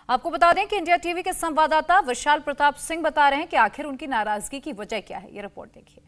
आपको बता दें कि इंडिया टीवी के संवाददाता विशाल प्रताप सिंह बता रहे हैं कि आखिर उनकी नाराजगी की वजह क्या है। ये रिपोर्ट देखिए।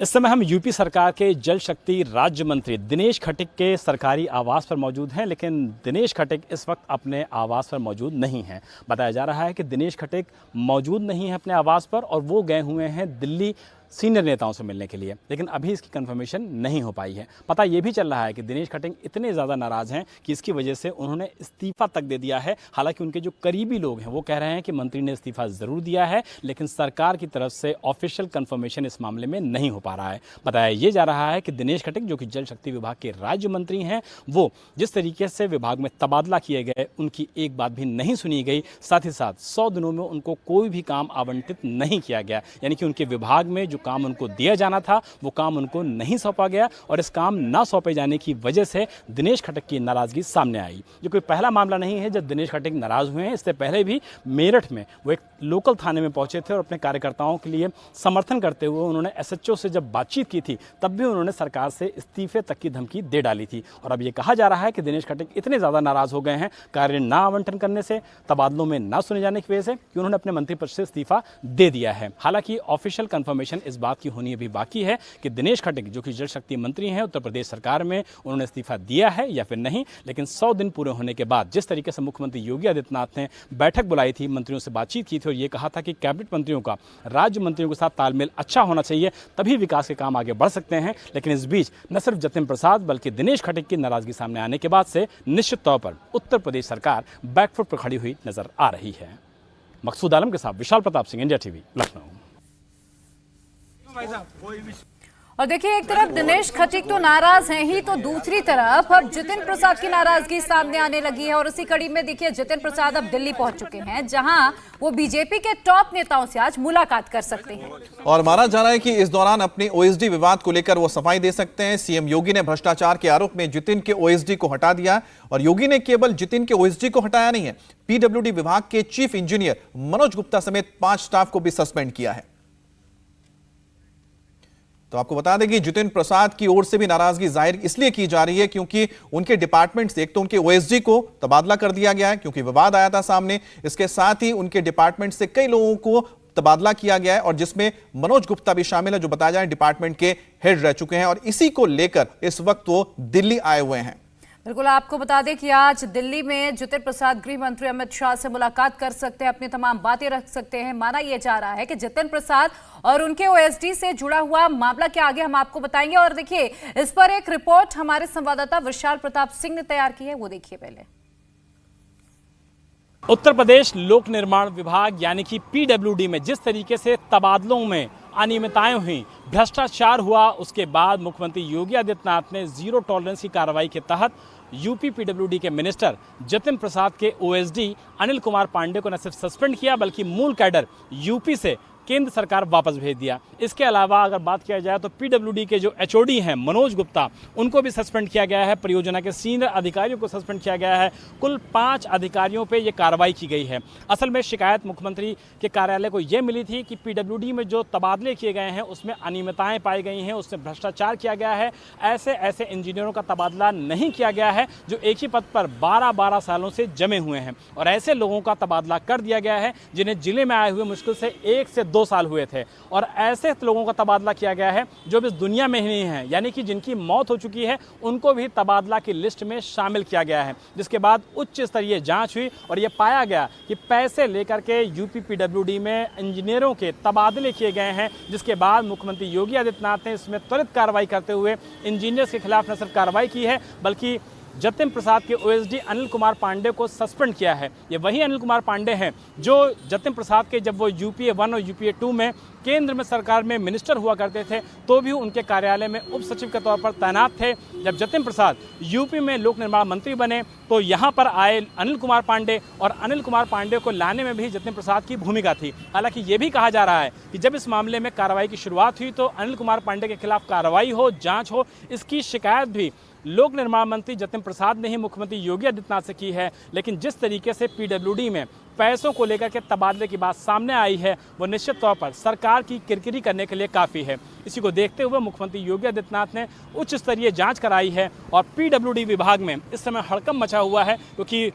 इस समय हम यूपी सरकार के जल शक्ति राज्य मंत्री दिनेश खटीक के सरकारी आवास पर मौजूद हैं, लेकिन दिनेश खटीक इस वक्त अपने आवास पर मौजूद नहीं हैं। बताया जा रहा है कि दिनेश खटीक मौजूद नहीं है अपने आवास पर और वो गए हुए हैं दिल्ली सीनियर नेताओं से मिलने के लिए, लेकिन अभी इसकी कंफर्मेशन नहीं हो पाई है। पता ये भी चल रहा है कि दिनेश खटीक इतने ज़्यादा नाराज़ हैं कि इसकी वजह से उन्होंने इस्तीफ़ा तक दे दिया है। हालांकि उनके जो करीबी लोग हैं वो कह रहे हैं कि मंत्री ने इस्तीफ़ा ज़रूर दिया है, लेकिन सरकार की तरफ से ऑफिशियल कंफर्मेशन इस मामले में नहीं हो पा रहा है। बताया ये जा रहा है कि दिनेश खटीक जो कि जल शक्ति विभाग के राज्य मंत्री हैं, वो जिस तरीके से विभाग में तबादला किए गए उनकी एक बात भी नहीं सुनी गई। साथ ही साथ 100 दिनों में उनको कोई भी काम आवंटित नहीं किया गया, यानी कि उनके विभाग में जो काम उनको दिया जाना था वो काम उनको नहीं सौंपा गया और इस काम ना सौंपे जाने की वजह से दिनेश खटीक की नाराजगी सामने आई। जो कोई पहला मामला नहीं है जब दिनेश खटीक नाराज हुए हैं। इससे पहले भी मेरठ में वो एक लोकल थाने में पहुंचे थे और अपने कार्यकर्ताओं के लिए समर्थन करते हुए उन्होंने एसएचओ से जब बातचीत की थी तब भी उन्होंने सरकार से इस्तीफे तक की धमकी दे डाली थी। और अब ये कहा जा रहा है कि दिनेश खटीक इतने ज़्यादा नाराज हो गए हैं कार्य ना आवंटन करने से, तबादलों में ना सुने जाने की वजह से, कि उन्होंने अपने मंत्री पद से इस्तीफा दे दिया है। हालांकि ऑफिशियल कंफर्मेशन इस बात की होनी अभी बाकी है कि दिनेश खटीक जो कि जल शक्ति मंत्री हैं उत्तर प्रदेश सरकार में, उन्होंने इस्तीफा दिया है या फिर नहीं। लेकिन 100 दिन पूरे होने के बाद जिस तरीके से मुख्यमंत्री योगी आदित्यनाथ ने बैठक बुलाई थी, मंत्रियों से बातचीत की थी और ये कहा था कि कैबिनेट मंत्रियों का राज्य मंत्रियों के साथ तालमेल अच्छा होना चाहिए, तभी विकास के काम आगे बढ़ सकते हैं। लेकिन इस बीच न सिर्फ जतिन प्रसाद बल्कि दिनेश खटीक की नाराजगी सामने आने के बाद से निश्चित तौर पर उत्तर प्रदेश सरकार बैकफुट पर खड़ी हुई नजर आ रही है। मकसूद आलम के साथ विशाल प्रताप सिंह, इंडिया टीवी, लखनऊ। और देखिए, एक तरफ दिनेश खटीक तो नाराज हैं ही, तो दूसरी तरफ अब जतिन प्रसाद की नाराजगी सामने आने लगी है। और उसी कड़ी में देखिए, जतिन प्रसाद अब दिल्ली पहुंच चुके हैं, जहां वो बीजेपी के टॉप नेताओं से आज मुलाकात कर सकते हैं। और माना जा रहा है कि इस दौरान अपने ओएसडी विवाद को लेकर वो सफाई दे सकते हैं। सीएम योगी ने भ्रष्टाचार के आरोप में जतिन के ओएसडी को हटा दिया और योगी ने केवल जतिन के ओएसडी को हटाया नहीं है, पीडब्ल्यूडी विभाग के चीफ इंजीनियर मनोज गुप्ता समेत 5 स्टाफ को भी सस्पेंड किया है। तो आपको बता दें कि जतिन प्रसाद की ओर से भी नाराजगी जाहिर इसलिए की जा रही है क्योंकि उनके डिपार्टमेंट से एक तो उनके ओएसडी को तबादला कर दिया गया है क्योंकि विवाद आया था सामने। इसके साथ ही उनके डिपार्टमेंट से कई लोगों को तबादला किया गया है और जिसमें मनोज गुप्ता भी शामिल है, जो बताया जाए डिपार्टमेंट के हेड रह चुके हैं और इसी को लेकर इस वक्त वो दिल्ली आए हुए हैं। बिल्कुल, आपको बता दें कि आज दिल्ली में जतिन प्रसाद गृह मंत्री अमित शाह से मुलाकात कर सकते हैं, अपनी तमाम बातें रख सकते हैं। माना यह जा रहा है कि जतिन प्रसाद और उनके ओएसडी से जुड़ा हुआ मामला क्या आगे हम आपको बताएंगे। और देखिए, इस पर एक रिपोर्ट हमारे संवाददाता विशाल प्रताप सिंह ने तैयार की है, वो देखिए पहले। उत्तर प्रदेश लोक निर्माण विभाग यानी कि पीडब्ल्यूडी में जिस तरीके से तबादलों में अनियमितताएं हुई, भ्रष्टाचार हुआ, उसके बाद मुख्यमंत्री योगी आदित्यनाथ ने जीरो टॉलरेंस की कार्रवाई के तहत यूपी पीडब्ल्यूडी के मिनिस्टर जतिन प्रसाद के ओएसडी अनिल कुमार पांडे को न सिर्फ सस्पेंड किया बल्कि मूल कैडर यूपी से केंद्र सरकार वापस भेज दिया। इसके अलावा अगर बात किया जाए तो पीडब्ल्यूडी के जो एचओडी हैं मनोज गुप्ता, उनको भी सस्पेंड किया गया है। परियोजना के सीनियर अधिकारियों को सस्पेंड किया गया है। कुल 5 अधिकारियों पे ये कार्रवाई की गई है। असल में शिकायत मुख्यमंत्री के कार्यालय को ये मिली थी कि पीडब्ल्यूडी में जो तबादले किए गए हैं उसमें अनियमितताएं पाई गई हैं, उसमें भ्रष्टाचार किया गया है। ऐसे इंजीनियरों का तबादला नहीं किया गया है जो एक ही पद पर 12-12 सालों से जमे हुए हैं और ऐसे लोगों का तबादला कर दिया गया है जिन्हें जिले में आए हुए मुश्किल से 1 से 2 साल हुए थे। और ऐसे लोगों का तबादला किया गया है जो भी इस दुनिया में ही नहीं है, यानी कि जिनकी मौत हो चुकी है, उनको भी तबादला की लिस्ट में शामिल किया गया है। जिसके बाद उच्च स्तरीय जांच हुई और यह पाया गया कि पैसे लेकर के यूपी पीडब्ल्यूडी में इंजीनियरों के तबादले किए गए हैं। जिसके बाद मुख्यमंत्री योगी आदित्यनाथ ने इसमें त्वरित कार्रवाई करते हुए इंजीनियर्स के खिलाफ न सिर्फ कार्रवाई की है बल्कि जतिन प्रसाद के ओएसडी अनिल कुमार पांडे को सस्पेंड किया है। ये वही अनिल कुमार पांडे हैं जो जतिन प्रसाद के जब वो यूपीए 1 और यूपीए 2 में केंद्र में सरकार में मिनिस्टर हुआ करते थे तो भी उनके कार्यालय में उप सचिव के तौर पर तैनात थे। जब जतिन प्रसाद यूपी में लोक निर्माण मंत्री बने तो यहाँ पर आए अनिल कुमार पांडे और अनिल कुमार पांडे को लाने में भी जतिन प्रसाद की भूमिका थी। हालांकि ये भी कहा जा रहा है कि जब इस मामले में कार्रवाई की शुरुआत हुई तो अनिल कुमार पांडे के खिलाफ कार्रवाई हो, जाँच हो, इसकी शिकायत भी लोक निर्माण मंत्री जतिन प्रसाद ने ही मुख्यमंत्री योगी आदित्यनाथ से की है। लेकिन जिस तरीके से पीडब्ल्यूडी में पैसों को लेकर के तबादले की बात सामने आई है वो निश्चित तौर पर सरकार की किरकिरी करने के लिए काफ़ी है। इसी को देखते हुए मुख्यमंत्री योगी आदित्यनाथ ने उच्च स्तरीय जांच कराई है और पीडब्ल्यूडी विभाग में इस समय हड़कंप मचा हुआ है क्योंकि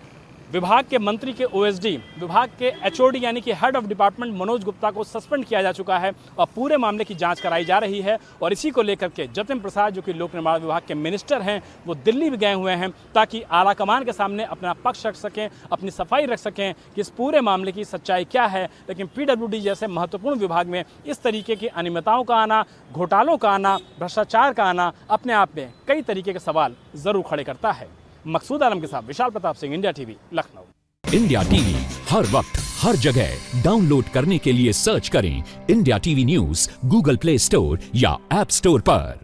विभाग के मंत्री के ओएसडी, विभाग के एचओडी यानी कि head of department Manoj Gupta को सस्पेंड किया जा चुका है और पूरे मामले की जांच कराई जा रही है। और इसी को लेकर के जतिन प्रसाद जो कि लोक निर्माण विभाग के मिनिस्टर हैं, वो दिल्ली भी गए हुए हैं ताकि आला कमान के सामने अपना पक्ष रख सकें, अपनी सफाई रख सकें कि इस पूरे मामले की सच्चाई क्या है। लेकिन पीडब्ल्यूडी जैसे महत्वपूर्ण विभाग में इस तरीके की अनियमितताओं का आना, घोटालों का आना, भ्रष्टाचार का आना अपने आप में कई तरीके के सवाल जरूर खड़े करता है। मकसूद आलम के साथ Vishal Pratap Singh, India TV, Lucknow. India TV हर वक्त हर जगह डाउनलोड करने के लिए सर्च करें India TV news Google Play Store या ऐप स्टोर पर।